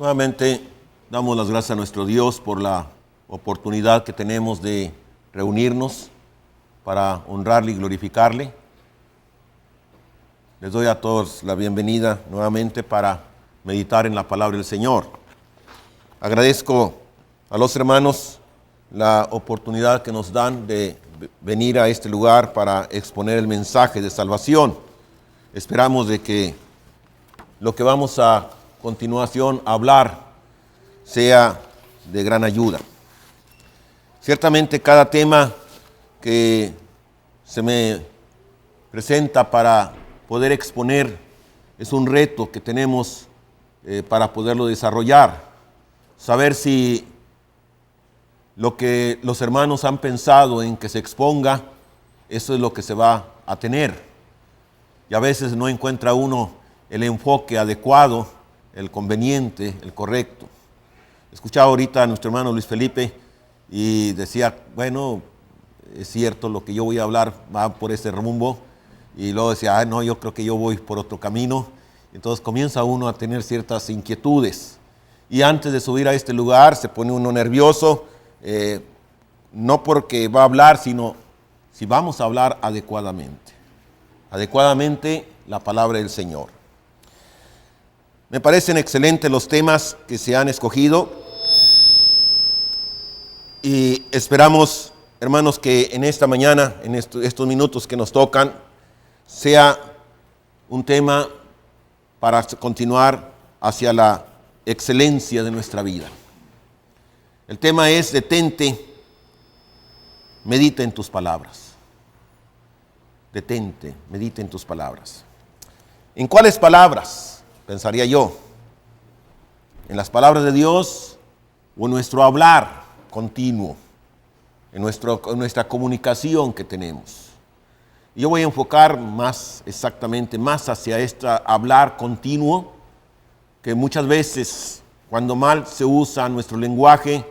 Nuevamente damos las gracias a nuestro Dios por la oportunidad que tenemos de reunirnos para honrarle y glorificarle. Les doy a todos la bienvenida nuevamente para meditar en la palabra del Señor. Agradezco a los hermanos la oportunidad que nos dan de venir a este lugar para exponer el mensaje de salvación. Esperamos de que lo que vamos a continuación hablar sea de gran ayuda. Ciertamente cada tema que se me presenta para poder exponer es un reto que tenemos para poderlo desarrollar. Saber si lo que los hermanos han pensado en que se exponga, eso es lo que se va a tener. Y a veces no encuentra uno el enfoque adecuado, el conveniente, el correcto. Escuchaba ahorita a nuestro hermano Luis Felipe y decía, bueno, es cierto, lo que yo voy a hablar va por ese rumbo. Y luego decía, no, yo creo que yo voy por otro camino. Entonces comienza uno a tener ciertas inquietudes. Y antes de subir a este lugar se pone uno nervioso, no porque va a hablar, sino si vamos a hablar adecuadamente. Adecuadamente la palabra del Señor. Me parecen excelentes los temas que se han escogido y esperamos, hermanos, que en esta mañana, en estos minutos que nos tocan, sea un tema para continuar hacia la excelencia de nuestra vida. El tema es: detente, medita en tus palabras. Detente, medita en tus palabras. ¿En cuáles palabras? Pensaría yo, en las palabras de Dios o en nuestro hablar continuo, en nuestra comunicación que tenemos. Y yo voy a enfocar más hacia este hablar continuo, que muchas veces cuando mal se usa nuestro lenguaje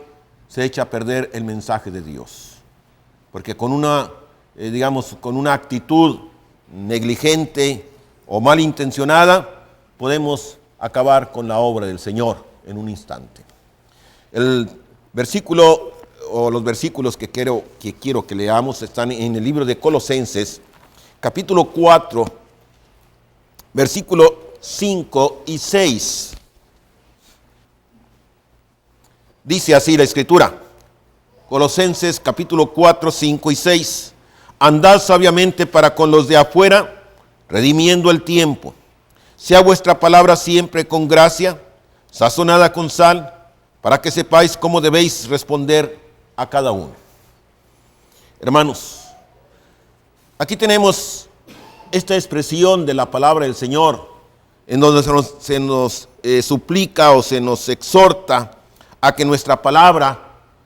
se echa a perder el mensaje de Dios. Porque con una actitud negligente o malintencionada podemos acabar con la obra del Señor en un instante. El versículo o los versículos que quiero que leamos están en el libro de Colosenses, capítulo 4, versículo 5 y 6. Dice así la Escritura, Colosenses capítulo 4, 5 y 6. Andad sabiamente para con los de afuera, redimiendo el tiempo. Sea vuestra palabra siempre con gracia, sazonada con sal, para que sepáis cómo debéis responder a cada uno. Hermanos, aquí tenemos esta expresión de la palabra del Señor, en donde se nos suplica o se nos exhorta a que nuestra palabra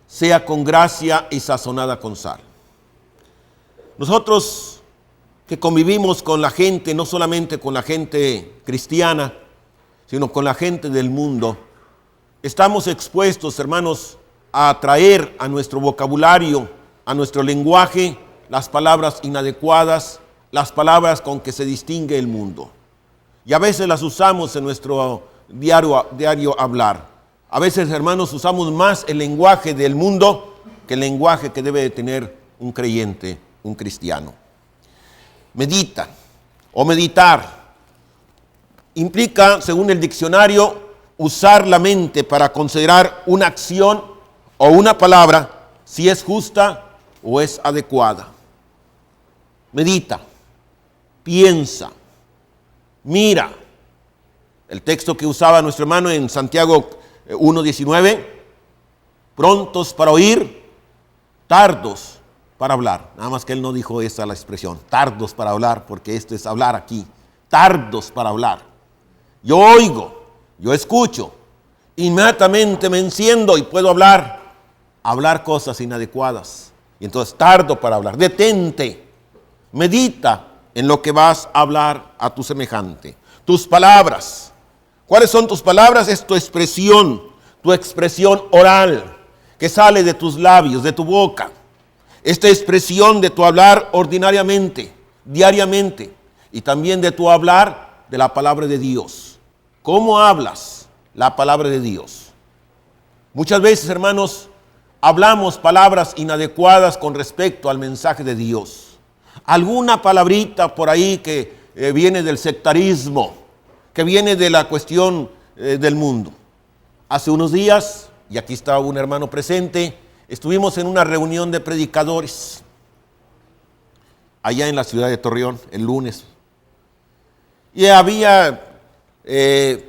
sea con gracia y sazonada con sal. Nosotros que convivimos con la gente, no solamente con la gente cristiana, sino con la gente del mundo, estamos expuestos, hermanos, a traer a nuestro vocabulario, a nuestro lenguaje, las palabras inadecuadas, las palabras con que se distingue el mundo. Y a veces las usamos en nuestro diario hablar. A veces, hermanos, usamos más el lenguaje del mundo que el lenguaje que debe de tener un creyente, un cristiano. Medita o meditar implica, según el diccionario, usar la mente para considerar una acción o una palabra si es justa o es adecuada. Medita, piensa, mira. El texto que usaba nuestro hermano en Santiago 1:19, prontos para oír, tardos para hablar. Nada más que él no dijo esa la expresión, tardos para hablar, porque esto es hablar aquí, tardos para hablar. Yo oigo, yo escucho, inmediatamente me enciendo y puedo hablar cosas inadecuadas. Y entonces tardo para hablar. Detente, medita en lo que vas a hablar a tu semejante. Tus palabras. ¿Cuáles son tus palabras? Es tu expresión oral que sale de tus labios, de tu boca. Esta expresión de tu hablar ordinariamente, diariamente, y también de tu hablar de la palabra de Dios. ¿Cómo hablas? la palabra de Dios. Muchas veces, hermanos, hablamos palabras inadecuadas con respecto al mensaje de Dios. Alguna palabrita por ahí que viene del sectarismo, que viene de la cuestión del mundo. Hace unos días, y aquí estaba un hermano presente, estuvimos en una reunión de predicadores allá en la ciudad de Torreón, el lunes. Y había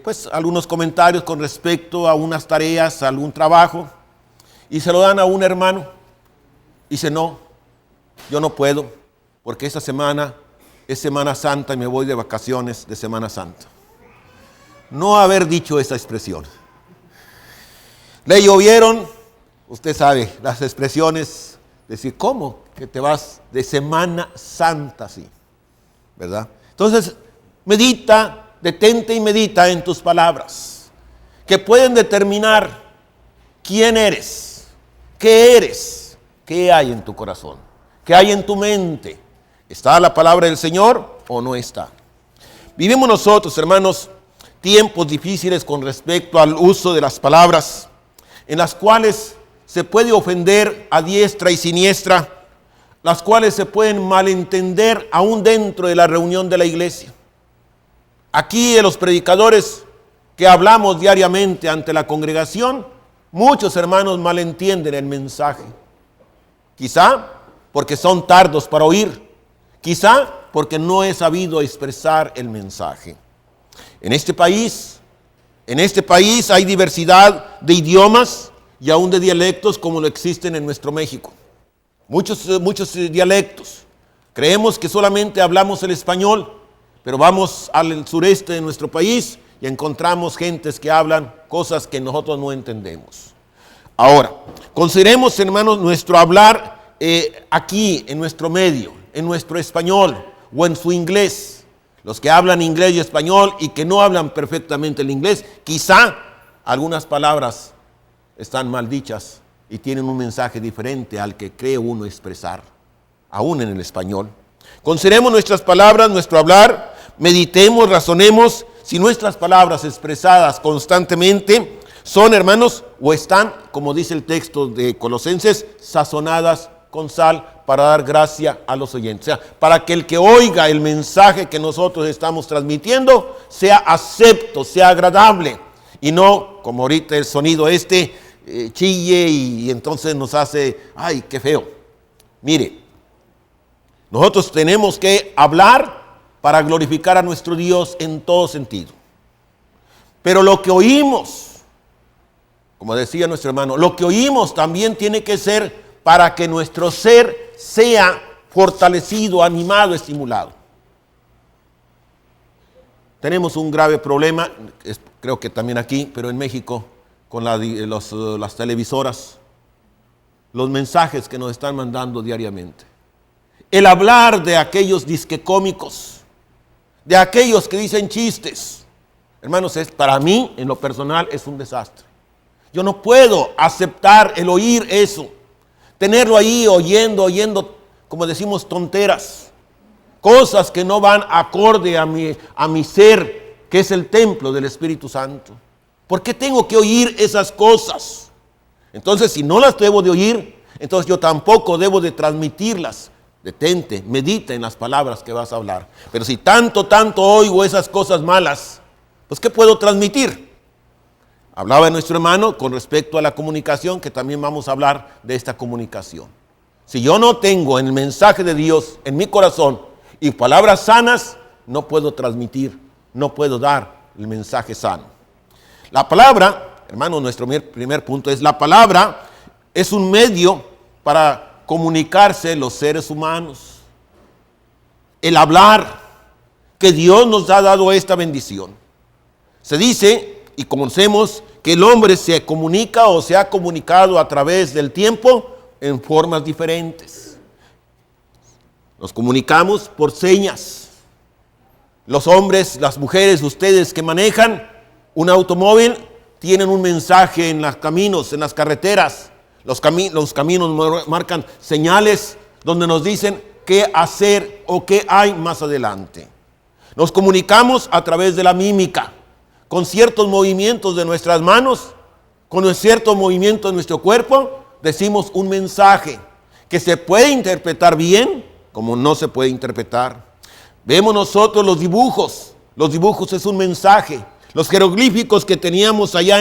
pues algunos comentarios con respecto a unas tareas, a algún trabajo, y se lo dan a un hermano. Y dice, no, yo no puedo, porque esta semana es Semana Santa y me voy de vacaciones de Semana Santa. No haber dicho esa expresión. Le llovieron, usted sabe, las expresiones, decir, ¿cómo que te vas de Semana Santa así? ¿Verdad? Entonces, medita, detente y medita en tus palabras, que pueden determinar quién eres, qué hay en tu corazón, qué hay en tu mente. ¿Está la palabra del Señor o no está? Vivimos nosotros, hermanos, tiempos difíciles con respecto al uso de las palabras, en las cuales se puede ofender a diestra y siniestra, las cuales se pueden malentender aún dentro de la reunión de la iglesia. Aquí los predicadores que hablamos diariamente ante la congregación, muchos hermanos malentienden el mensaje. Quizá porque son tardos para oír, quizá porque no he sabido expresar el mensaje. En este país hay diversidad de idiomas y aún de dialectos como lo existen en nuestro México. Muchos dialectos. Creemos que solamente hablamos el español, pero vamos al sureste de nuestro país y encontramos gentes que hablan cosas que nosotros no entendemos. Ahora, consideremos, hermanos, nuestro hablar aquí en nuestro medio, en nuestro español o en su inglés. Los que hablan inglés y español y que no hablan perfectamente el inglés, quizá algunas palabras están mal dichas y tienen un mensaje diferente al que cree uno expresar, aún en el español. Consideremos nuestras palabras, nuestro hablar, meditemos, razonemos si nuestras palabras expresadas constantemente son, hermanos, o están, como dice el texto de Colosenses, sazonadas con sal para dar gracia a los oyentes. O sea, para que el que oiga el mensaje que nosotros estamos transmitiendo sea acepto, sea agradable y no, como ahorita el sonido chille y entonces nos hace, ay, qué feo. Mire, nosotros tenemos que hablar para glorificar a nuestro Dios en todo sentido. Pero lo que oímos, como decía nuestro hermano, lo que oímos también tiene que ser para que nuestro ser sea fortalecido, animado, estimulado. Tenemos un grave problema, creo que también aquí, pero en México, con las televisoras, los mensajes que nos están mandando diariamente. El hablar de aquellos disque cómicos, de aquellos que dicen chistes. Hermanos, para mí, en lo personal, es un desastre. Yo no puedo aceptar el oír eso. Tenerlo ahí oyendo, como decimos, tonteras. Cosas que no van acorde a mi ser, que es el templo del Espíritu Santo. ¿Por qué tengo que oír esas cosas? Entonces, si no las debo de oír, entonces yo tampoco debo de transmitirlas. Detente, medita en las palabras que vas a hablar. Pero si tanto oigo esas cosas malas, pues ¿qué puedo transmitir? Hablaba nuestro hermano con respecto a la comunicación, que también vamos a hablar de esta comunicación. Si yo no tengo el mensaje de Dios en mi corazón y palabras sanas, no puedo transmitir, no puedo dar el mensaje sano. La palabra, hermano, nuestro primer punto es, la palabra es un medio para comunicarse los seres humanos. El hablar, que Dios nos ha dado esta bendición. Se dice, y conocemos, que el hombre se comunica o se ha comunicado a través del tiempo en formas diferentes. Nos comunicamos por señas. Los hombres, las mujeres, ustedes que manejan un automóvil, tienen un mensaje en los caminos, en las carreteras. Los caminos marcan señales donde nos dicen qué hacer o qué hay más adelante. Nos comunicamos a través de la mímica. con ciertos movimientos de nuestras manos, con ciertos movimientos de nuestro cuerpo, decimos un mensaje que se puede interpretar bien, como no se puede interpretar. Vemos nosotros los dibujos es un mensaje. Los jeroglíficos que teníamos allá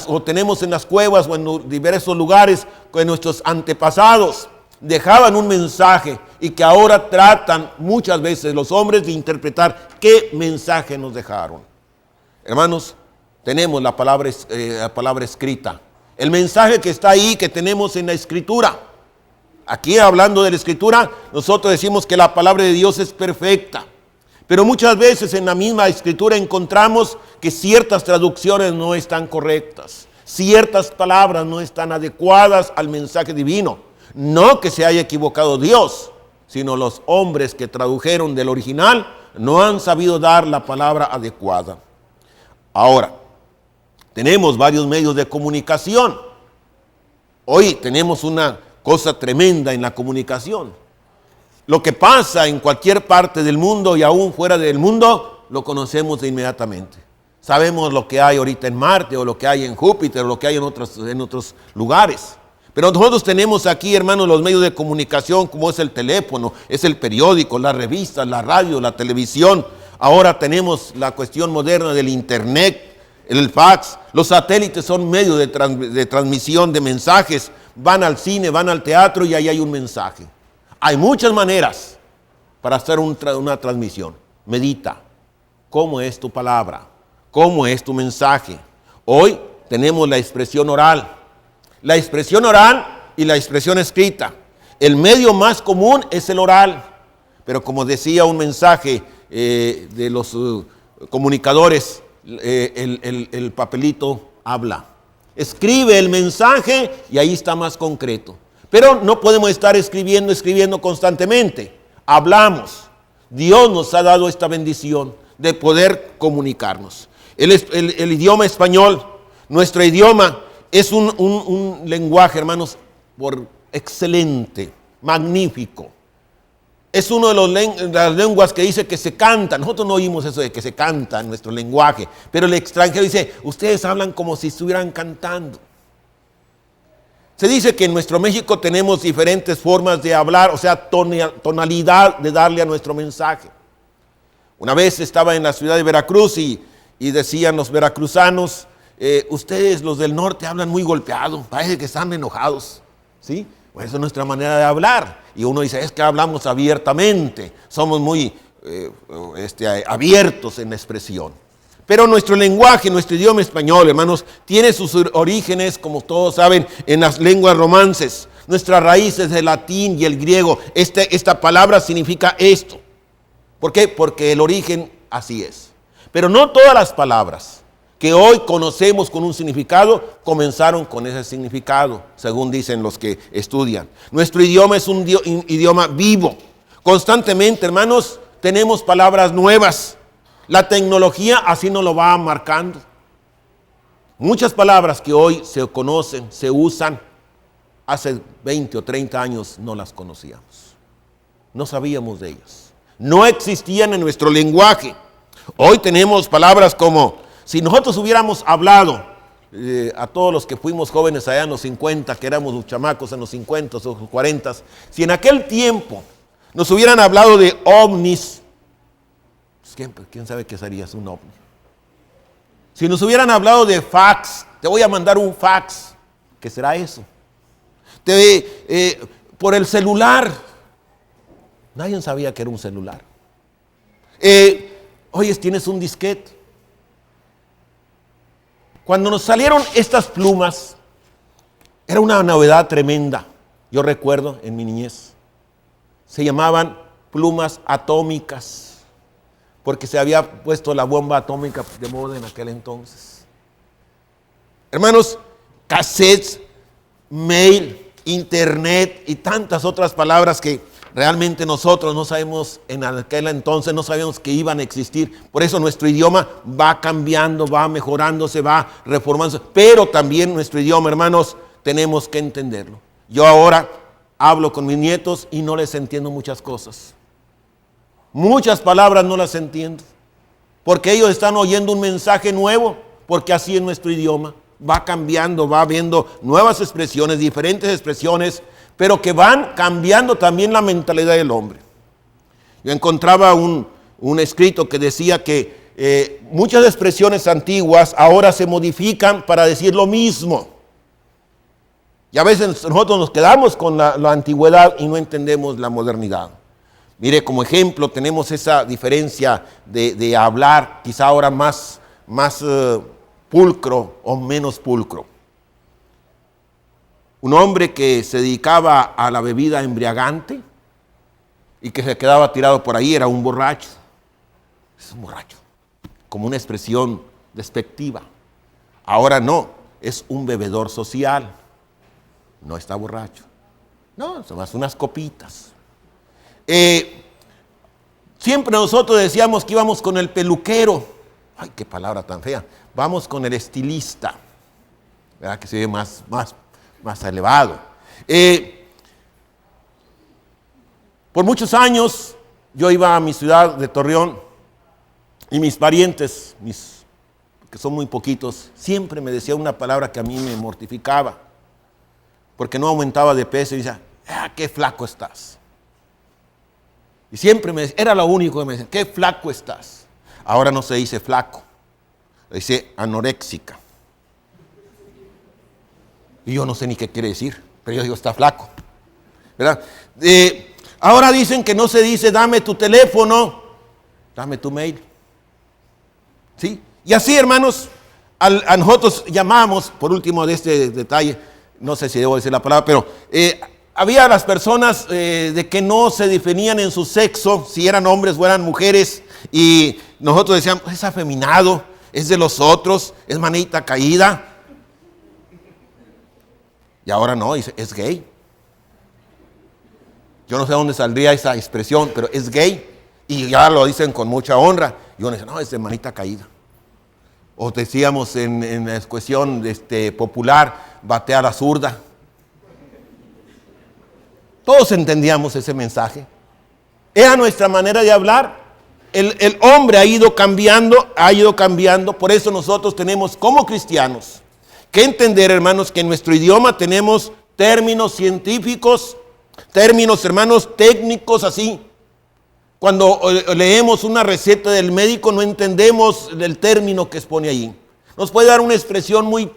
o tenemos en las cuevas o en diversos lugares con nuestros antepasados, dejaban un mensaje y que ahora tratan muchas veces los hombres de interpretar qué mensaje nos dejaron. Hermanos, tenemos la palabra escrita. El mensaje que está ahí, que tenemos en la Escritura. Aquí hablando de la Escritura, nosotros decimos que la palabra de Dios es perfecta. Pero muchas veces en la misma Escritura encontramos que ciertas traducciones no están correctas. Ciertas palabras no están adecuadas al mensaje divino. No que se haya equivocado Dios, sino los hombres que tradujeron del original no han sabido dar la palabra adecuada. Ahora, tenemos varios medios de comunicación. Hoy tenemos una cosa tremenda en la comunicación. Lo que pasa en cualquier parte del mundo y aún fuera del mundo, lo conocemos inmediatamente. Sabemos lo que hay ahorita en Marte, o lo que hay en Júpiter, o lo que hay en otros lugares. Pero nosotros tenemos aquí, hermanos, los medios de comunicación, como es el teléfono, es el periódico, las revistas, la radio, la televisión. Ahora tenemos la cuestión moderna del internet, el fax. Los satélites son medios de transmisión de mensajes. Van al cine, van al teatro y ahí hay un mensaje. Hay muchas maneras para hacer una transmisión. Medita. ¿Cómo es tu palabra? ¿Cómo es tu mensaje? Hoy tenemos la expresión oral. La expresión oral y la expresión escrita. El medio más común es el oral. Pero como decía un mensaje de los comunicadores, el papelito habla. Escribe el mensaje y ahí está más concreto. Pero no podemos estar escribiendo constantemente. Hablamos. Dios nos ha dado esta bendición de poder comunicarnos. El idioma español, nuestro idioma, es un lenguaje, hermanos, excelente, magnífico. Es una de las lenguas que dice que se canta. Nosotros no oímos eso de que se canta en nuestro lenguaje. Pero el extranjero dice, ustedes hablan como si estuvieran cantando. Se dice que en nuestro México tenemos diferentes formas de hablar, o sea, tonalidad de darle a nuestro mensaje. Una vez estaba en la ciudad de Veracruz y decían los veracruzanos, ustedes los del norte hablan muy golpeado, parece que están enojados, ¿sí? Pues esa es nuestra manera de hablar. Y uno dice, es que hablamos abiertamente, somos muy abiertos en la expresión. Pero nuestro lenguaje, nuestro idioma español, hermanos, tiene sus orígenes, como todos saben, en las lenguas romances. Nuestras raíces del latín y el griego. Esta palabra significa esto. ¿Por qué? Porque el origen así es. Pero no todas las palabras que hoy conocemos con un significado comenzaron con ese significado, según dicen los que estudian. Nuestro idioma es un idioma vivo. Constantemente, hermanos, tenemos palabras nuevas. La tecnología así nos lo va marcando. Muchas palabras que hoy se conocen, se usan, hace 20 o 30 años no las conocíamos. No sabíamos de ellas. No existían en nuestro lenguaje. Hoy tenemos palabras como, si nosotros hubiéramos hablado a todos los que fuimos jóvenes allá en los 50, que éramos los chamacos en los 50 o los 40, si en aquel tiempo nos hubieran hablado de ovnis, ¿quién sabe qué sería un ovni? Si nos hubieran hablado de fax, te voy a mandar un fax, ¿qué será eso? Por el celular, nadie sabía que era un celular. Oye, tienes un disquete. Cuando nos salieron estas plumas, era una novedad tremenda. Yo recuerdo en mi niñez, se llamaban plumas atómicas, porque se había puesto la bomba atómica de moda en aquel entonces. Hermanos, cassettes, mail, internet y tantas otras palabras que realmente nosotros no sabemos, en aquel entonces no sabíamos que iban a existir. Por eso nuestro idioma va cambiando, va mejorando, se va reformando. Pero también nuestro idioma, hermanos, tenemos que entenderlo. Yo ahora hablo con mis nietos y no les entiendo muchas cosas. Muchas palabras no las entiendo. porque ellos están oyendo un mensaje nuevo, porque así es nuestro idioma. Va cambiando, va habiendo nuevas expresiones, diferentes expresiones, pero que van cambiando también la mentalidad del hombre. Yo encontraba un escrito que decía que muchas expresiones antiguas ahora se modifican para decir lo mismo. Y a veces nosotros nos quedamos con la antigüedad y no entendemos la modernidad. Mire, como ejemplo, tenemos esa diferencia de hablar, quizá ahora más pulcro o menos pulcro. Un hombre que se dedicaba a la bebida embriagante y que se quedaba tirado por ahí era un borracho. Es un borracho, como una expresión despectiva. Ahora no, es un bebedor social. No está borracho. No, son más unas copitas. Siempre nosotros decíamos que íbamos con el peluquero. Ay, qué palabra tan fea. Vamos con el estilista. ¿Verdad? Que se ve más elevado. Por muchos años yo iba a mi ciudad de Torreón y mis parientes, que son muy poquitos, siempre me decían una palabra que a mí me mortificaba, porque no aumentaba de peso y decía, qué flaco estás. Y siempre era lo único que me decían, qué flaco estás. Ahora no se dice flaco, se dice anoréxica. Y yo no sé ni qué quiere decir, pero yo digo, está flaco, ¿verdad? Ahora dicen que no se dice, dame tu teléfono, dame tu mail. ¿Sí? Y así, hermanos, a nosotros llamamos, por último de este detalle, no sé si debo decir la palabra, pero había las personas de que no se definían en su sexo, si eran hombres o eran mujeres, y nosotros decíamos, es afeminado, es de los otros, es manita caída. Y ahora no, dice, es gay. Yo no sé dónde saldría esa expresión, pero es gay. Y ya lo dicen con mucha honra. Y uno dice, no, es de manita caída. O decíamos en la expresión popular, batea la zurda. Todos entendíamos ese mensaje. Era nuestra manera de hablar. El hombre ha ido cambiando. Por eso nosotros tenemos como cristianos que entender, hermanos, que en nuestro idioma tenemos términos científicos, términos, hermanos, técnicos así. Cuando leemos una receta del médico no entendemos el término que expone allí. Nos puede dar una expresión muy,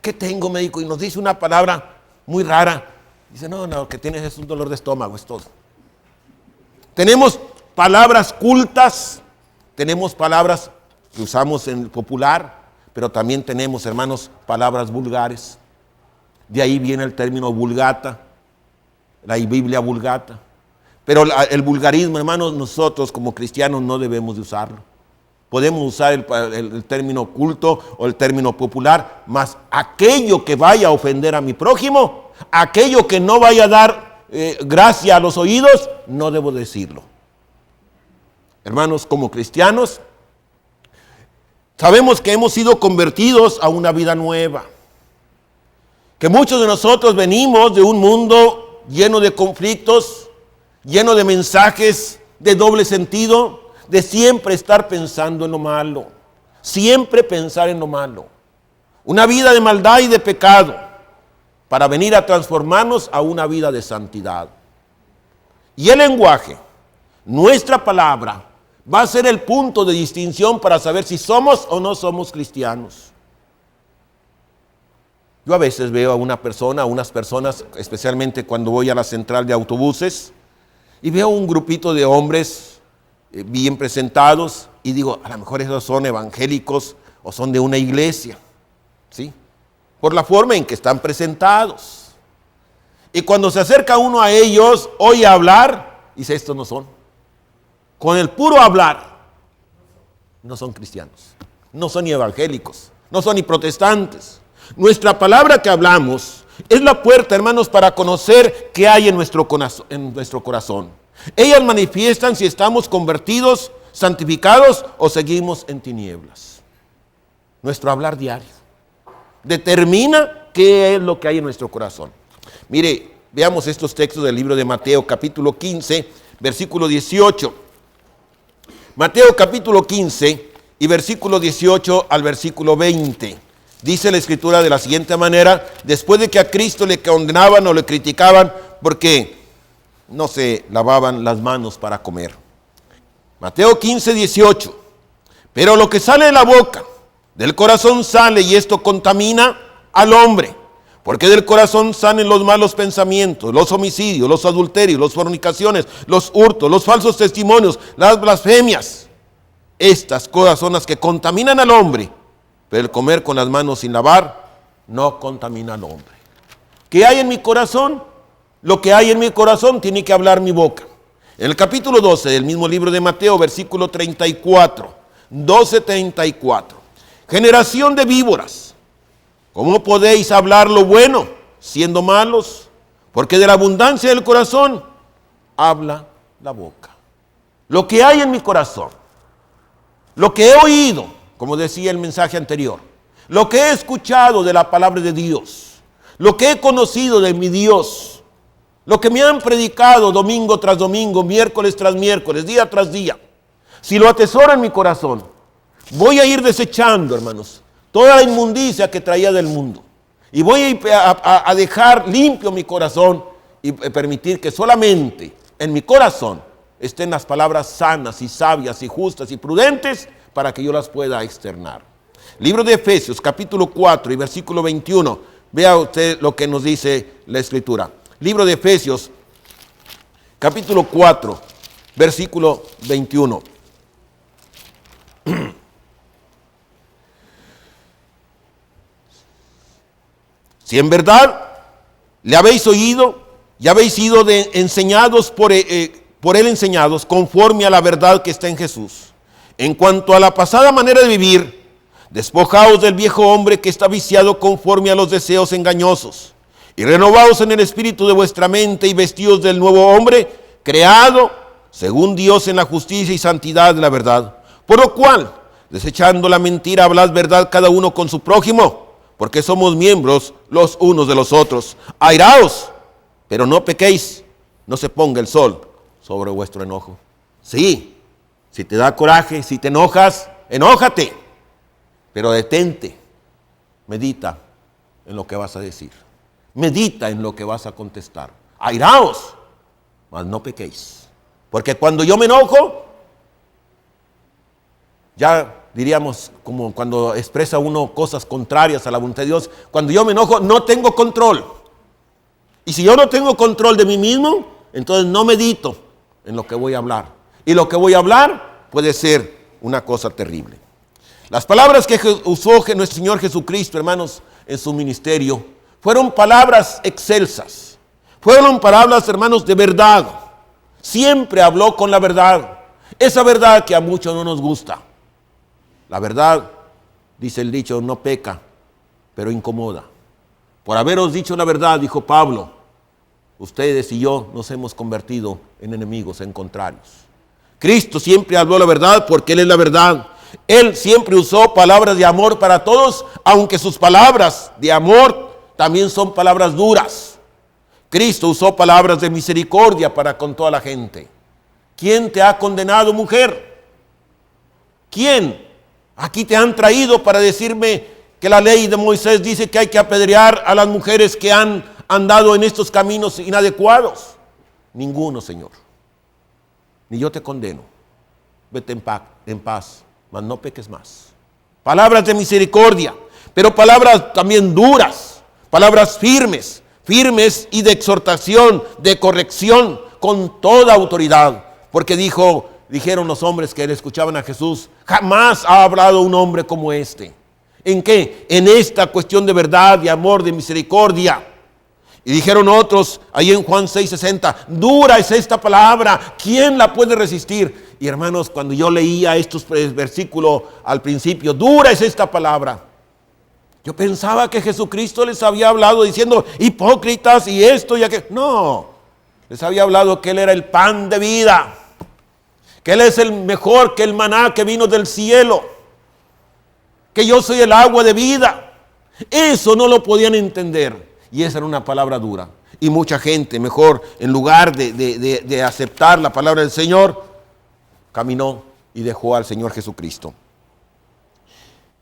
¿qué tengo, médico? Y nos dice una palabra muy rara. Dice, no, lo que tienes es un dolor de estómago, es todo. Tenemos palabras cultas, tenemos palabras que usamos en el popular, pero también tenemos, hermanos, palabras vulgares. De ahí viene el término vulgata, la Biblia vulgata. Pero el vulgarismo, hermanos, nosotros como cristianos no debemos de usarlo. Podemos usar el término culto o el término popular, mas aquello que vaya a ofender a mi prójimo, aquello que no vaya a dar gracia a los oídos, no debo decirlo. Hermanos, como cristianos, sabemos que hemos sido convertidos a una vida nueva. Que muchos de nosotros venimos de un mundo lleno de conflictos, lleno de mensajes de doble sentido, de siempre estar pensando en lo malo, siempre pensar en lo malo. Una vida de maldad y de pecado, para venir a transformarnos a una vida de santidad. Y el lenguaje, nuestra palabra, va a ser el punto de distinción para saber si somos o no somos cristianos. Yo a veces veo a unas personas, especialmente cuando voy a la central de autobuses, y veo un grupito de hombres bien presentados, y digo, a lo mejor esos son evangélicos o son de una iglesia, ¿sí? Por la forma en que están presentados. Y cuando se acerca uno a ellos, oye hablar, dice, estos no son. Con el puro hablar, no son cristianos, no son ni evangélicos, no son ni protestantes. Nuestra palabra que hablamos es la puerta, hermanos, para conocer qué hay en nuestro corazón. Ellas manifiestan si estamos convertidos, santificados o seguimos en tinieblas. Nuestro hablar diario determina qué es lo que hay en nuestro corazón. Mire, veamos estos textos del libro de Mateo, capítulo 15, versículo 18. Mateo capítulo 15 y versículo 18 al versículo 20. Dice la Escritura de la siguiente manera: después de que a Cristo le condenaban o le criticaban porque no se lavaban las manos para comer. Mateo 15, 18. Pero lo que sale de la boca, del corazón sale, y esto contamina al hombre. Porque del corazón salen los malos pensamientos, los homicidios, los adulterios, las fornicaciones, los hurtos, los falsos testimonios, las blasfemias. Estas cosas son las que contaminan al hombre, pero el comer con las manos sin lavar no contamina al hombre. ¿Qué hay en mi corazón? Lo que hay en mi corazón tiene que hablar mi boca. En el capítulo 12 del mismo libro de Mateo, versículo 34, 12:34. Generación de víboras, ¿cómo podéis hablar lo bueno siendo malos? Porque de la abundancia del corazón habla la boca. Lo que hay en mi corazón, lo que he oído, como decía el mensaje anterior, lo que he escuchado de la palabra de Dios, lo que he conocido de mi Dios, lo que me han predicado domingo tras domingo, miércoles tras miércoles, día tras día, si lo atesoro en mi corazón, voy a ir desechando, hermanos, toda la inmundicia que traía del mundo. Y voy a dejar limpio mi corazón y permitir que solamente en mi corazón estén las palabras sanas y sabias y justas y prudentes para que yo las pueda externar. Libro de Efesios, capítulo 4 y versículo 21. Vea usted lo que nos dice la Escritura. Libro de Efesios, capítulo 4, versículo 21. Si en verdad le habéis oído y habéis sido enseñados por él enseñados conforme a la verdad que está en Jesús. En cuanto a la pasada manera de vivir, despojaos del viejo hombre que está viciado conforme a los deseos engañosos, y renovaos en el espíritu de vuestra mente, y vestidos del nuevo hombre, creado según Dios en la justicia y santidad de la verdad. Por lo cual, desechando la mentira, hablad verdad cada uno con su prójimo, porque somos miembros los unos de los otros. Airaos, pero no pequéis, no se ponga el sol sobre vuestro enojo. Sí, si te da coraje, si te enojas, enójate, pero detente, medita en lo que vas a decir, medita en lo que vas a contestar. Airaos, mas no pequéis, porque cuando yo me enojo, ya diríamos como cuando expresa uno cosas contrarias a la voluntad de Dios, cuando yo me enojo no tengo control. Y si yo no tengo control de mí mismo, entonces no medito en lo que voy a hablar. Y lo que voy a hablar puede ser una cosa terrible. Las palabras que usó nuestro Señor Jesucristo, hermanos, en su ministerio, fueron palabras excelsas. Fueron palabras, hermanos, de verdad. Siempre habló con la verdad. Esa verdad que a muchos no nos gusta. La verdad, dice el dicho, no peca, pero incomoda. Por haberos dicho la verdad, dijo Pablo, ustedes y yo nos hemos convertido en enemigos, en contrarios. Cristo siempre habló la verdad porque Él es la verdad. Él siempre usó palabras de amor para todos, aunque sus palabras de amor también son palabras duras. Cristo usó palabras de misericordia para con toda la gente. ¿Quién te ha condenado, mujer? ¿Quién? Aquí te han traído para decirme que la ley de Moisés dice que hay que apedrear a las mujeres que han andado en estos caminos inadecuados. Ninguno, Señor. Ni yo te condeno. Vete en paz, mas no peques más. Palabras de misericordia, pero palabras también duras, palabras firmes y de exhortación, de corrección, con toda autoridad. Porque dijeron los hombres que le escuchaban a Jesús, jamás ha hablado un hombre como este. ¿En qué? En esta cuestión de verdad, de amor, de misericordia. Y dijeron otros, ahí en Juan 6:60, dura es esta palabra, ¿quién la puede resistir? Y hermanos, cuando yo leía estos versículos al principio, dura es esta palabra, yo pensaba que Jesucristo les había hablado diciendo, hipócritas y esto y aquello. No, les había hablado que Él era el pan de vida, que Él es el mejor que el maná que vino del cielo, que yo soy el agua de vida. Eso no lo podían entender. Y esa era una palabra dura. Y mucha gente, mejor, en lugar de aceptar la palabra del Señor, caminó y dejó al Señor Jesucristo.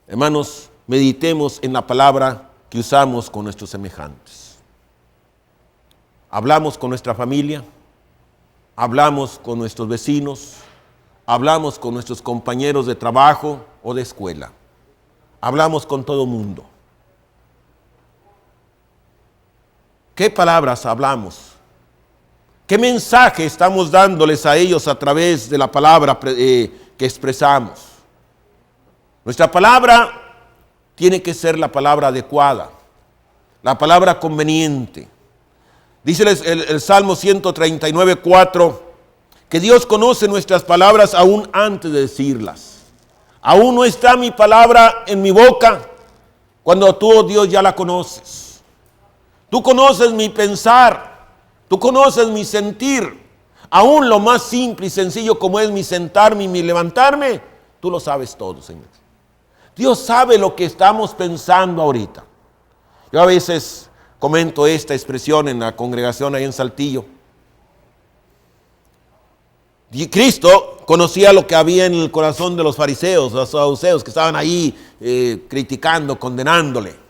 Hermanos, meditemos en la palabra que usamos con nuestros semejantes. Hablamos con nuestra familia, hablamos con nuestros vecinos, hablamos con nuestros compañeros de trabajo o de escuela. Hablamos con todo mundo. ¿Qué palabras hablamos? ¿Qué mensaje estamos dándoles a ellos a través de la palabra que expresamos? Nuestra palabra tiene que ser la palabra adecuada, la palabra conveniente. Dice el Salmo 139:4 que Dios conoce nuestras palabras aún antes de decirlas. Aún no está mi palabra en mi boca cuando tú, oh Dios, ya la conoces. Tú conoces mi pensar, tú conoces mi sentir. Aún lo más simple y sencillo como es mi sentarme y mi levantarme, tú lo sabes todo, Señor. Dios sabe lo que estamos pensando ahorita. Yo a veces comento esta expresión en la congregación ahí en Saltillo. Y Cristo conocía lo que había en el corazón de los fariseos, los saduceos que estaban ahí criticando, condenándole.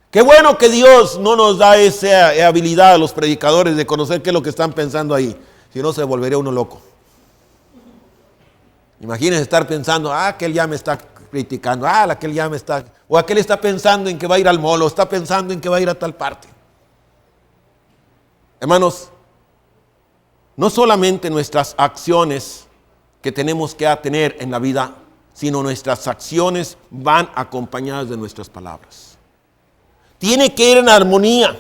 Qué bueno que Dios no nos da esa habilidad a los predicadores de conocer qué es lo que están pensando ahí. Si no, se volvería uno loco. Imagínense estar pensando, aquel ya me está criticando, aquel ya me está, o aquel está pensando en que va a ir al mall, o está pensando en que va a ir a tal parte. Hermanos, no solamente nuestras acciones que tenemos que tener en la vida, sino nuestras acciones van acompañadas de nuestras palabras. Tiene que ir en armonía,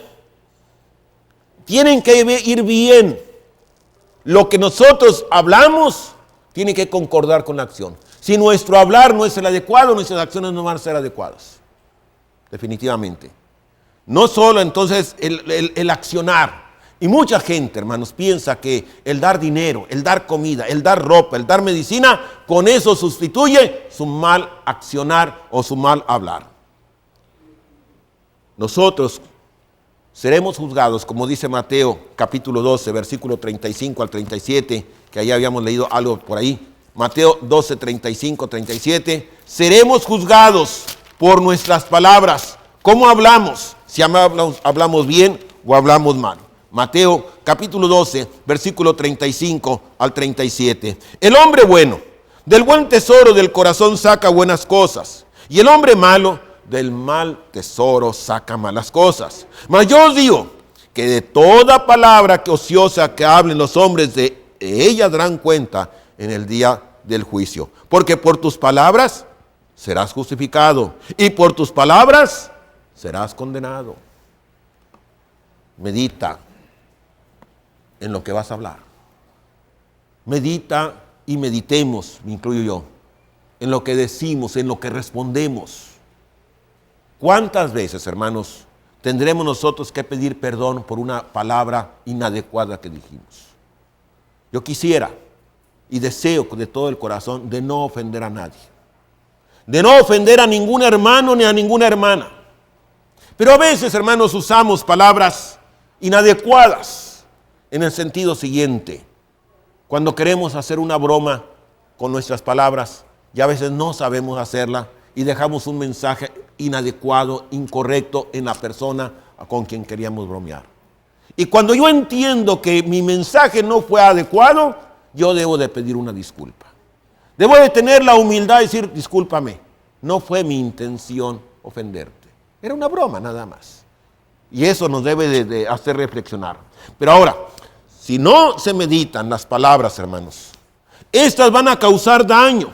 tienen que ir bien. Lo que nosotros hablamos tiene que concordar con la acción. Si nuestro hablar no es el adecuado, nuestras acciones no van a ser adecuadas. Definitivamente. No solo entonces el accionar. Y mucha gente, hermanos, piensa que el dar dinero, el dar comida, el dar ropa, el dar medicina, con eso sustituye su mal accionar o su mal hablar. Nosotros seremos juzgados, como dice Mateo capítulo 12, versículo 35 al 37, que allá habíamos leído algo por ahí. Mateo 12, 35, 37. Seremos juzgados por nuestras palabras. ¿Cómo hablamos? Si hablamos bien o hablamos mal. Mateo capítulo 12, versículo 35 al 37. El hombre bueno, del buen tesoro del corazón saca buenas cosas, y el hombre malo, del mal tesoro saca malas cosas. Mas yo os digo que de toda palabra que ociosa que hablen los hombres, de ella darán cuenta en el día del juicio. Porque por tus palabras serás justificado, y por tus palabras serás condenado. Medita en lo que vas a hablar. Medita y meditemos, me incluyo yo, en lo que decimos, en lo que respondemos. ¿Cuántas veces, hermanos, tendremos nosotros que pedir perdón por una palabra inadecuada que dijimos? Yo quisiera y deseo de todo el corazón de no ofender a nadie, de no ofender a ningún hermano ni a ninguna hermana. Pero a veces, hermanos, usamos palabras inadecuadas en el sentido siguiente. Cuando queremos hacer una broma con nuestras palabras, y a veces no sabemos hacerla y dejamos un mensaje inadecuado, incorrecto en la persona con quien queríamos bromear. Y cuando yo entiendo que mi mensaje no fue adecuado, yo debo de pedir una disculpa. Debo de tener la humildad de decir, discúlpame, no fue mi intención ofenderte. Era una broma nada más. Y eso nos debe de hacer reflexionar. Pero ahora, si no se meditan las palabras, hermanos, estas van a causar daño.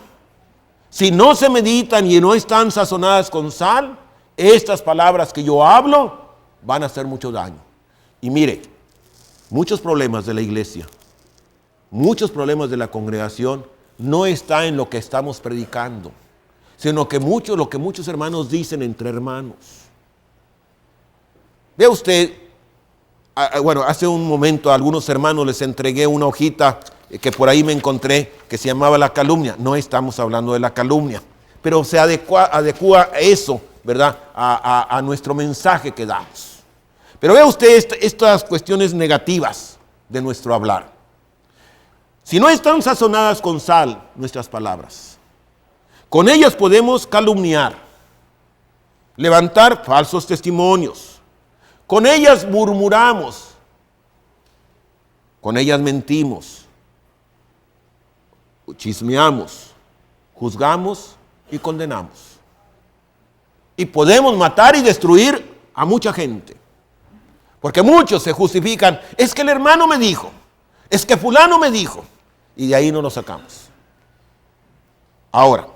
Si no se meditan y no están sazonadas con sal, estas palabras que yo hablo van a hacer mucho daño. Y mire, muchos problemas de la iglesia, muchos problemas de la congregación no está en lo que estamos predicando, sino que lo que muchos hermanos dicen entre hermanos. Vea usted, hace un momento a algunos hermanos les entregué una hojita que por ahí me encontré que se llamaba la calumnia. No estamos hablando de la calumnia, pero se adecua a eso, ¿verdad? A nuestro mensaje que damos. Pero vea usted estas cuestiones negativas de nuestro hablar. Si no están sazonadas con sal nuestras palabras, con ellas podemos calumniar, levantar falsos testimonios, con ellas murmuramos, con ellas mentimos, chismeamos, juzgamos y condenamos. Y podemos matar y destruir a mucha gente. Porque muchos se justifican, es que el hermano me dijo, es que fulano me dijo, y de ahí no lo sacamos. Ahora,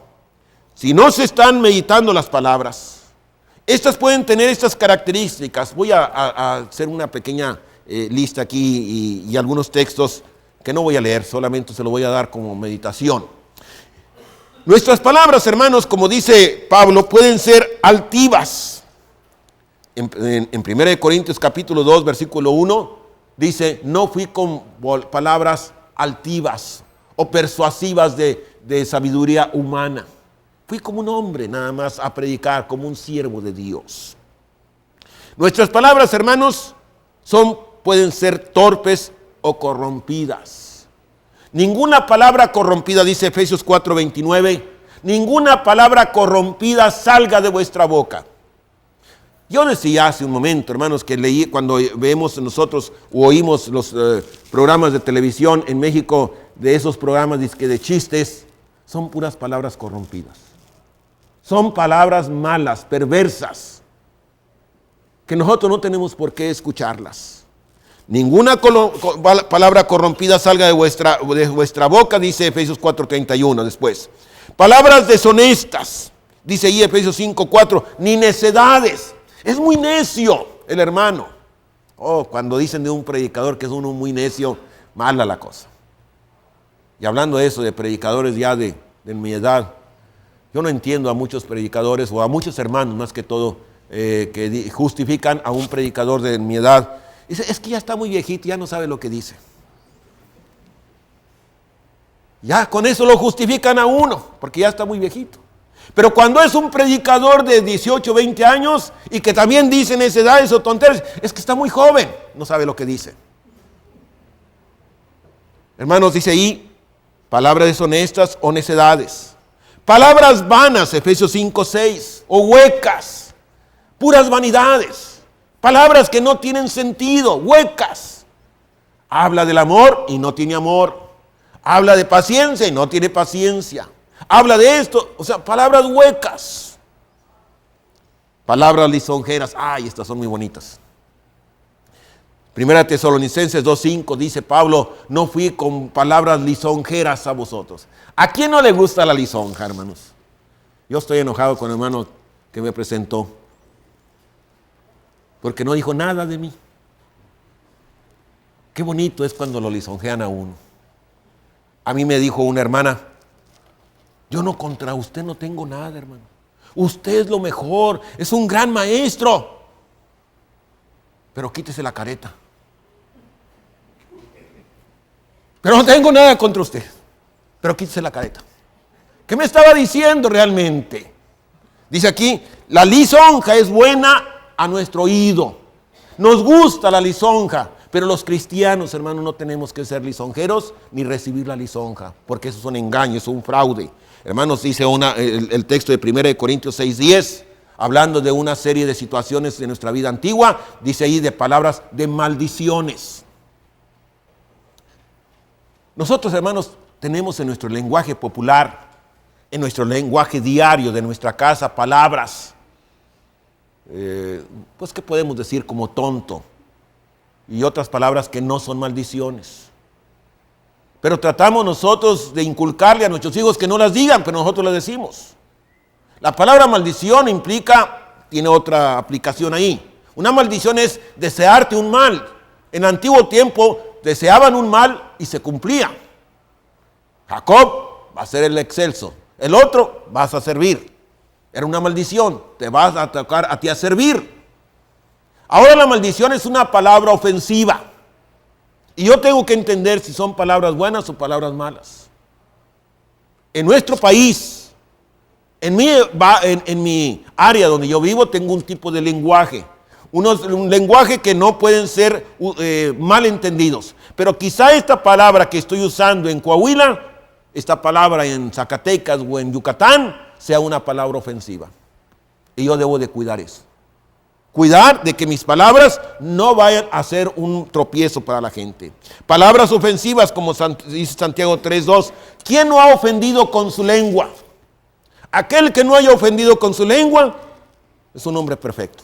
si no se están meditando las palabras, estas pueden tener estas características. Voy a hacer una pequeña lista aquí y algunos textos que no voy a leer, solamente se lo voy a dar como meditación. Nuestras palabras, hermanos, como dice Pablo, pueden ser altivas. En 1 Corintios capítulo 2, versículo 1, dice, no fui con palabras altivas o persuasivas de sabiduría humana. Fui como un hombre nada más a predicar, como un siervo de Dios. Nuestras palabras, hermanos, pueden ser torpes o corrompidas. Ninguna palabra corrompida, dice Efesios 4:29, ninguna palabra corrompida salga de vuestra boca. Yo decía hace un momento, hermanos, que leí cuando vemos nosotros o oímos los programas de televisión en México, de esos programas de chistes, son puras palabras corrompidas. Son palabras malas, perversas, que nosotros no tenemos por qué escucharlas. Ninguna palabra corrompida salga de vuestra boca, dice Efesios 4:31 después. Palabras deshonestas, dice ahí Efesios 5:4, ni necedades. Es muy necio el hermano. Cuando dicen de un predicador que es uno muy necio, mala la cosa. Y hablando de eso, de predicadores ya de mi edad, yo no entiendo a muchos predicadores o a muchos hermanos más que todo que justifican a un predicador de mi edad. Dice, es que ya está muy viejito, ya no sabe lo que dice. Ya con eso lo justifican a uno, porque ya está muy viejito. Pero cuando es un predicador de 18, 20 años y que también dice necedades o tonterías, es que está muy joven, no sabe lo que dice. Hermanos, dice ahí, palabras deshonestas o necedades. Palabras vanas, Efesios 5:6, o huecas, puras vanidades. Palabras que no tienen sentido, huecas. Habla del amor y no tiene amor. Habla de paciencia y no tiene paciencia. Habla de esto, o sea, palabras huecas. Palabras lisonjeras, estas son muy bonitas. Primera Tesalonicenses 2:5 dice Pablo, no fui con palabras lisonjeras a vosotros. ¿A quién no le gusta la lisonja, hermanos? Yo estoy enojado con el hermano que me presentó, porque no dijo nada de mí. Qué bonito es cuando lo lisonjean a uno. A mí me dijo una hermana, yo no contra usted no tengo nada, hermano. Usted es lo mejor, es un gran maestro. Pero quítese la careta. Pero no tengo nada contra usted. Pero quítese la careta. ¿Qué me estaba diciendo realmente? Dice aquí, la lisonja es buena a nuestro oído. Nos gusta la lisonja. Pero los cristianos, hermanos, no tenemos que ser lisonjeros ni recibir la lisonja, porque eso es un engaño, es un fraude. Hermanos, dice el texto de 1 Corintios 6:10, hablando de una serie de situaciones de nuestra vida antigua, dice ahí de palabras de maldiciones. Nosotros, hermanos, tenemos en nuestro lenguaje popular, en nuestro lenguaje diario de nuestra casa, palabras, pues que podemos decir como tonto, y otras palabras que no son maldiciones. Pero tratamos nosotros de inculcarle a nuestros hijos que no las digan, pero nosotros las decimos. La palabra maldición tiene otra aplicación ahí. Una maldición es desearte un mal. En antiguo tiempo deseaban un mal y se cumplía. Jacob va a ser el excelso, el otro vas a servir. Era una maldición, te vas a tocar a ti a servir. Ahora la maldición es una palabra ofensiva. Y yo tengo que entender si son palabras buenas o palabras malas. En nuestro país, en mi área donde yo vivo, tengo un tipo de lenguaje. un lenguaje que no pueden ser malentendidos. Pero quizá esta palabra que estoy usando en Coahuila, esta palabra en Zacatecas o en Yucatán, sea una palabra ofensiva. Y yo debo de cuidar eso. Cuidar de que mis palabras no vayan a ser un tropiezo para la gente. Palabras ofensivas, como dice Santiago 3:2. ¿Quién no ha ofendido con su lengua? Aquel que no haya ofendido con su lengua es un hombre perfecto.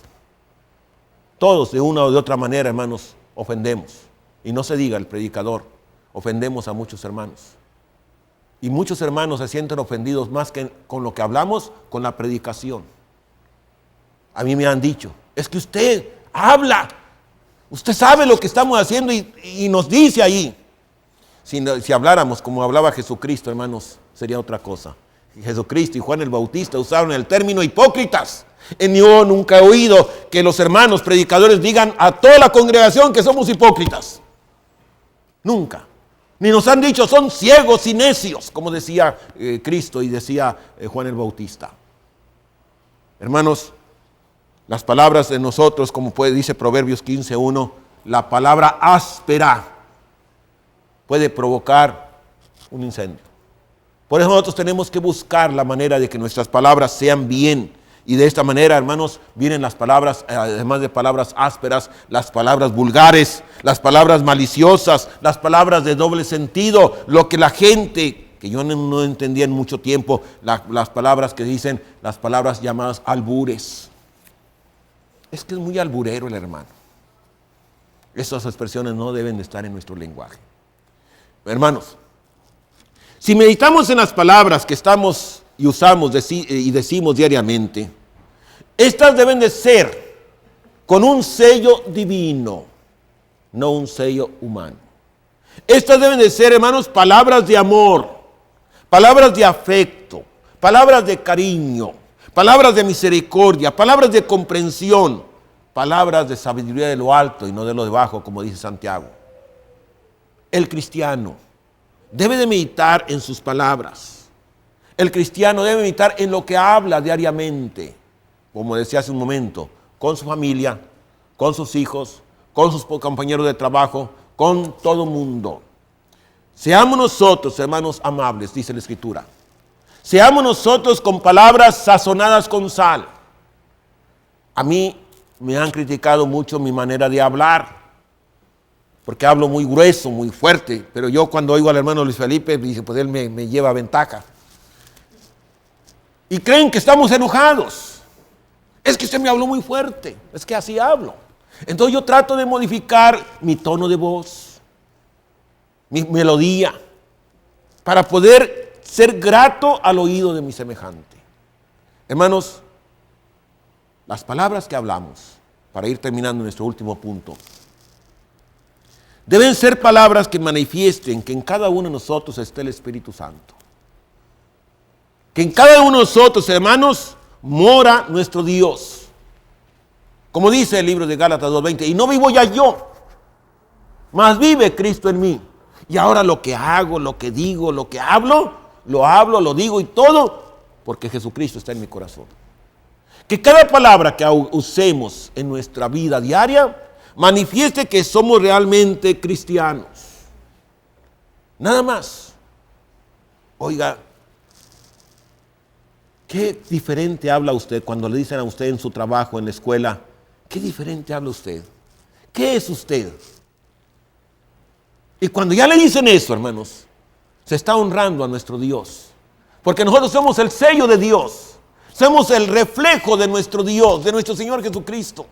Todos, de una o de otra manera, hermanos, ofendemos. Y no se diga el predicador, ofendemos a muchos hermanos. Y muchos hermanos se sienten ofendidos más que con lo que hablamos, con la predicación. A mí me han dicho, es que usted habla, usted sabe lo que estamos haciendo y nos dice ahí. Si habláramos como hablaba Jesucristo, hermanos, sería otra cosa. Jesucristo y Juan el Bautista usaron el término hipócritas. Yo nunca he oído que los hermanos predicadores digan a toda la congregación que somos hipócritas. Nunca. Ni nos han dicho son ciegos y necios, como decía Cristo y decía Juan el Bautista. Hermanos, las palabras de nosotros, como dice Proverbios 15:1, la palabra áspera puede provocar un incendio. Por eso nosotros tenemos que buscar la manera de que nuestras palabras sean bien. Y de esta manera, hermanos, vienen las palabras, además de palabras ásperas, las palabras vulgares, las palabras maliciosas, las palabras de doble sentido, lo que la gente, que yo no entendía en mucho tiempo, las palabras que dicen, las palabras llamadas albures. Es que es muy alburero el hermano. Esas expresiones no deben de estar en nuestro lenguaje. Hermanos, si meditamos en las palabras que estamos y usamos y decimos diariamente, estas deben de ser con un sello divino, no un sello humano. Estas deben de ser, hermanos, palabras de amor, palabras de afecto, palabras de cariño, palabras de misericordia, palabras de comprensión, palabras de sabiduría de lo alto y no de lo de bajo, como dice Santiago. El cristiano debe de meditar en sus palabras. El cristiano debe meditar en lo que habla diariamente, como decía hace un momento, con su familia, con sus hijos, con sus compañeros de trabajo, con todo mundo. Seamos nosotros, hermanos amables, dice la Escritura. Seamos nosotros con palabras sazonadas con sal. A mí me han criticado mucho mi manera de hablar, porque hablo muy grueso, muy fuerte, pero yo cuando oigo al hermano Luis Felipe, dice, pues él me lleva ventaja. Y creen que estamos enojados. Es que usted me habló muy fuerte, es que así hablo. Entonces yo trato de modificar mi tono de voz, mi melodía, para poder ser grato al oído de mi semejante. Hermanos, las palabras que hablamos, para ir terminando nuestro último punto, deben ser palabras que manifiesten que en cada uno de nosotros está el Espíritu Santo. Que en cada uno de nosotros, hermanos, mora nuestro Dios. Como dice el libro de Gálatas 2:20, y no vivo ya yo, mas vive Cristo en mí. Y ahora lo que hago, lo que digo, lo que hablo, lo digo y todo, porque Jesucristo está en mi corazón. Que cada palabra que usemos en nuestra vida diaria manifieste que somos realmente cristianos. Nada más. Oiga, qué diferente habla usted cuando le dicen a usted en su trabajo, en la escuela, qué diferente habla usted. ¿Qué es usted? Y cuando ya le dicen eso, hermanos, se está honrando a nuestro Dios. Porque nosotros somos el sello de Dios. Somos el reflejo de nuestro Dios, de nuestro Señor Jesucristo.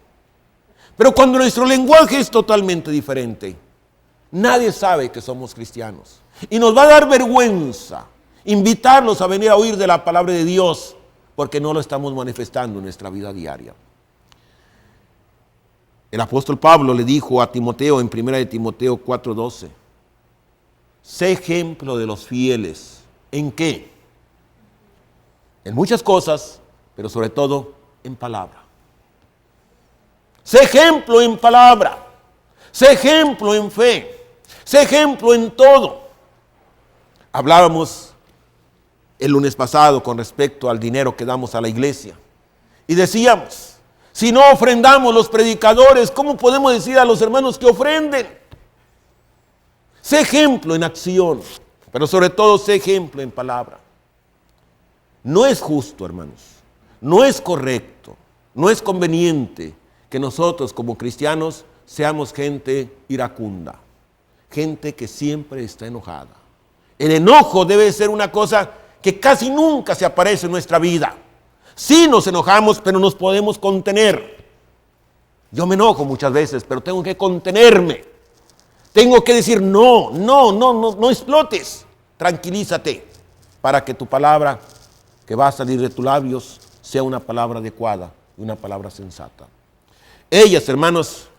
Pero cuando nuestro lenguaje es totalmente diferente, nadie sabe que somos cristianos. Y nos va a dar vergüenza invitarlos a venir a oír de la palabra de Dios, porque no lo estamos manifestando en nuestra vida diaria. El apóstol Pablo le dijo a Timoteo en 1 de Timoteo 4:12, sé ejemplo de los fieles. ¿En qué? En muchas cosas, pero sobre todo en palabra. Sé ejemplo en palabra, sé ejemplo en fe, sé ejemplo en todo. Hablábamos el lunes pasado con respecto al dinero que damos a la iglesia y decíamos, Si no ofrendamos los predicadores, ¿cómo podemos decir a los hermanos que ofrenden? Sé ejemplo en acción, pero sobre todo sé ejemplo en palabra. No es justo, hermanos, no es correcto, no es conveniente que nosotros como cristianos seamos gente iracunda, gente que siempre está enojada. El enojo debe ser una cosa que casi nunca se aparece en nuestra vida. Sí nos enojamos, pero nos podemos contener. Yo me enojo muchas veces, pero tengo que contenerme. Tengo que decir no explotes. Tranquilízate para que tu palabra que va a salir de tus labios sea una palabra adecuada y una palabra sensata. Ellas, hermanos,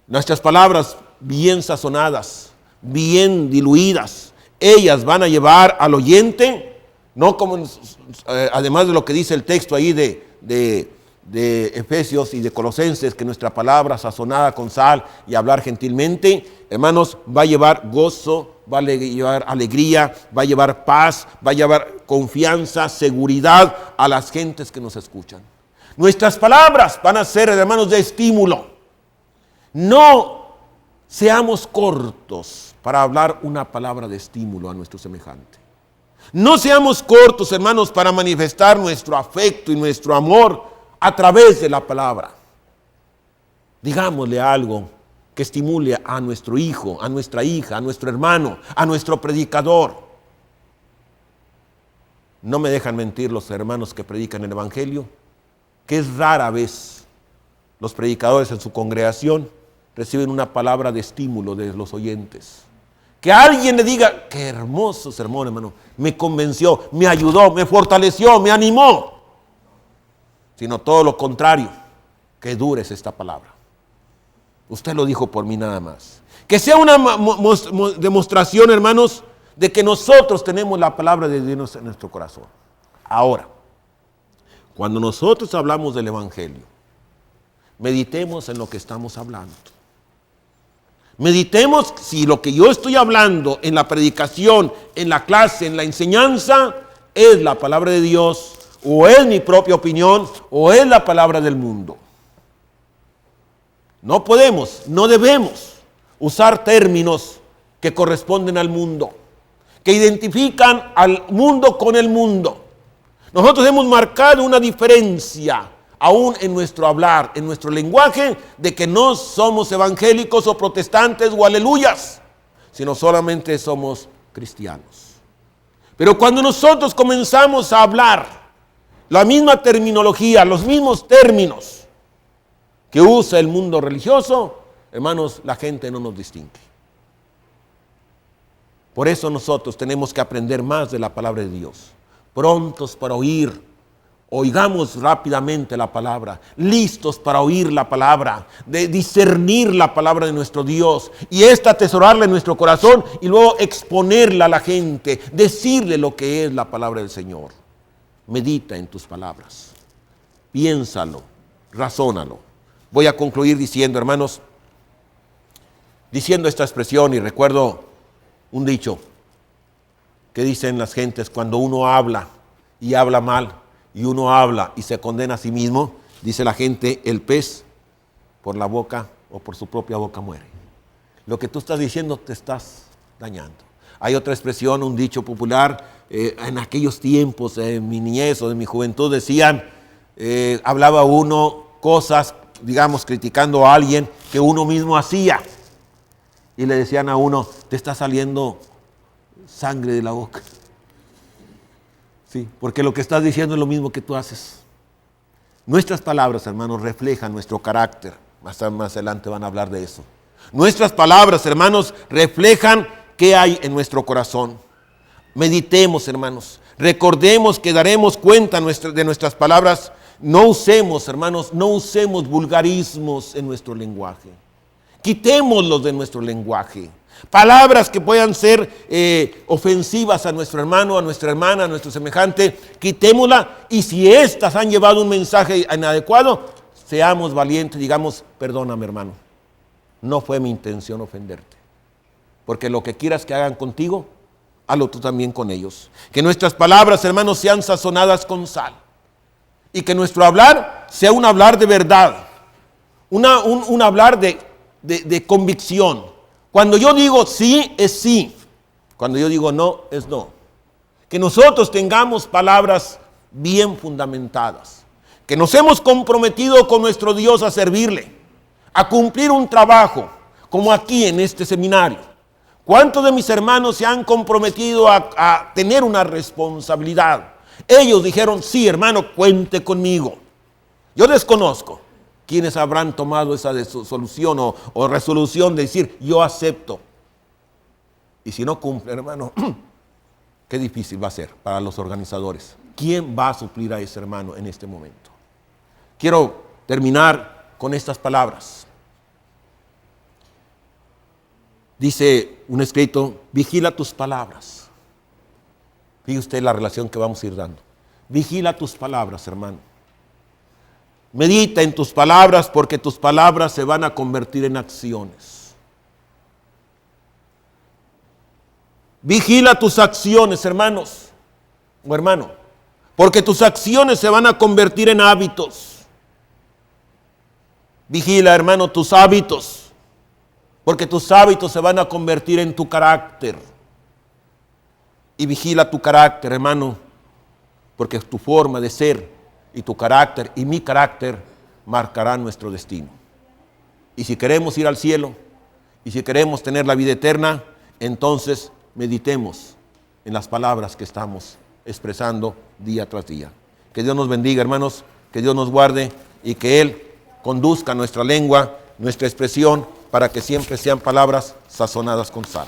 nuestras palabras bien sazonadas, bien diluidas, ellas van a llevar al oyente, no como además de lo que dice el texto ahí de Efesios y de Colosenses, que nuestra palabra sazonada con sal y hablar gentilmente, hermanos, va a llevar gozo, va a llevar alegría, va a llevar paz, va a llevar confianza, seguridad a las gentes que nos escuchan. Nuestras palabras van a ser, hermanos, de estímulo. No seamos cortos para hablar una palabra de estímulo a nuestro semejante. No seamos cortos, hermanos, para manifestar nuestro afecto y nuestro amor a través de la palabra. Digámosle algo que estimule a nuestro hijo, a nuestra hija, a nuestro hermano, a nuestro predicador. No me dejan mentir los hermanos que predican el evangelio, que es rara vez los predicadores en su congregación reciben una palabra de estímulo de los oyentes. Que alguien le diga, qué hermoso sermón, hermano, me convenció, me ayudó, me fortaleció, me animó. Sino todo lo contrario, que dura es esta palabra. Usted lo dijo por mí nada más. Que sea una demostración, hermanos, de que nosotros tenemos la palabra de Dios en nuestro corazón. Ahora, cuando nosotros hablamos del evangelio, meditemos en lo que estamos hablando. Meditemos si lo que yo estoy hablando en la predicación, en la clase, en la enseñanza, es la palabra de Dios, o es mi propia opinión, o es la palabra del mundo. No podemos, no debemos usar términos que corresponden al mundo, que identifican al mundo con el mundo. Nosotros hemos marcado una diferencia aún en nuestro hablar, en nuestro lenguaje, de que no somos evangélicos o protestantes o aleluyas, sino solamente somos cristianos. Pero cuando nosotros comenzamos a hablar la misma terminología, los mismos términos que usa el mundo religioso, hermanos, la gente no nos distingue. Por eso nosotros tenemos que aprender más de la palabra de Dios, prontos para oír. Oigamos rápidamente la palabra, listos para oír la palabra, de discernir la palabra de nuestro Dios y esta atesorarla en nuestro corazón y luego exponerla a la gente, decirle lo que es la palabra del Señor. Medita en tus palabras, piénsalo, razónalo. Voy a concluir diciendo, hermanos, diciendo esta expresión, y recuerdo un dicho que dicen las gentes cuando uno habla y habla mal, y uno habla y se condena a sí mismo, dice la gente, el pez por la boca o por su propia boca muere. Lo que tú estás diciendo te estás dañando. Hay otra expresión, un dicho popular, en aquellos tiempos, en mi niñez o de mi juventud, decían, hablaba uno cosas, digamos, criticando a alguien que uno mismo hacía. Y le decían a uno, te está saliendo sangre de la boca. Sí, porque lo que estás diciendo es lo mismo que tú haces. Nuestras palabras, hermanos, reflejan nuestro carácter. Más adelante van a hablar de eso. Nuestras palabras, hermanos, reflejan qué hay en nuestro corazón. Meditemos, hermanos. Recordemos que daremos cuenta de nuestras palabras. No usemos, hermanos, no usemos vulgarismos en nuestro lenguaje. Quitémoslos de nuestro lenguaje. Palabras que puedan ser ofensivas a nuestro hermano, a nuestra hermana, a nuestro semejante, quitémosla. Y si éstas han llevado un mensaje inadecuado, seamos valientes, digamos, perdóname, hermano, no fue mi intención ofenderte. Porque lo que quieras que hagan contigo, hazlo tú también con ellos. Que nuestras palabras, hermanos, sean sazonadas con sal. Y que nuestro hablar sea un hablar de verdad, un hablar de convicción. Cuando yo digo sí, es sí. Cuando yo digo no, es no. Que nosotros tengamos palabras bien fundamentadas. Que nos hemos comprometido con nuestro Dios a servirle, a cumplir un trabajo, como aquí en este seminario. ¿Cuántos de mis hermanos se han comprometido a tener una responsabilidad? Ellos dijeron, sí, hermano, cuente conmigo. Yo desconozco quiénes habrán tomado esa solución o resolución de decir, yo acepto. Y si no cumple, hermano, qué difícil va a ser para los organizadores. ¿Quién va a suplir a ese hermano en este momento? Quiero terminar con estas palabras. Dice un escrito, vigila tus palabras. Fíjese usted la relación que vamos a ir dando. Vigila tus palabras, hermano. Medita en tus palabras porque tus palabras se van a convertir en acciones. Vigila tus acciones, hermanos o hermano, porque tus acciones se van a convertir en hábitos. Vigila, hermano, tus hábitos, porque tus hábitos se van a convertir en tu carácter. Y vigila tu carácter, hermano, porque tu forma de ser y tu carácter y mi carácter marcarán nuestro destino. Y si queremos ir al cielo y si queremos tener la vida eterna, entonces meditemos en las palabras que estamos expresando día tras día. Que Dios nos bendiga, hermanos, que Dios nos guarde y que Él conduzca nuestra lengua, nuestra expresión, para que siempre sean palabras sazonadas con sal.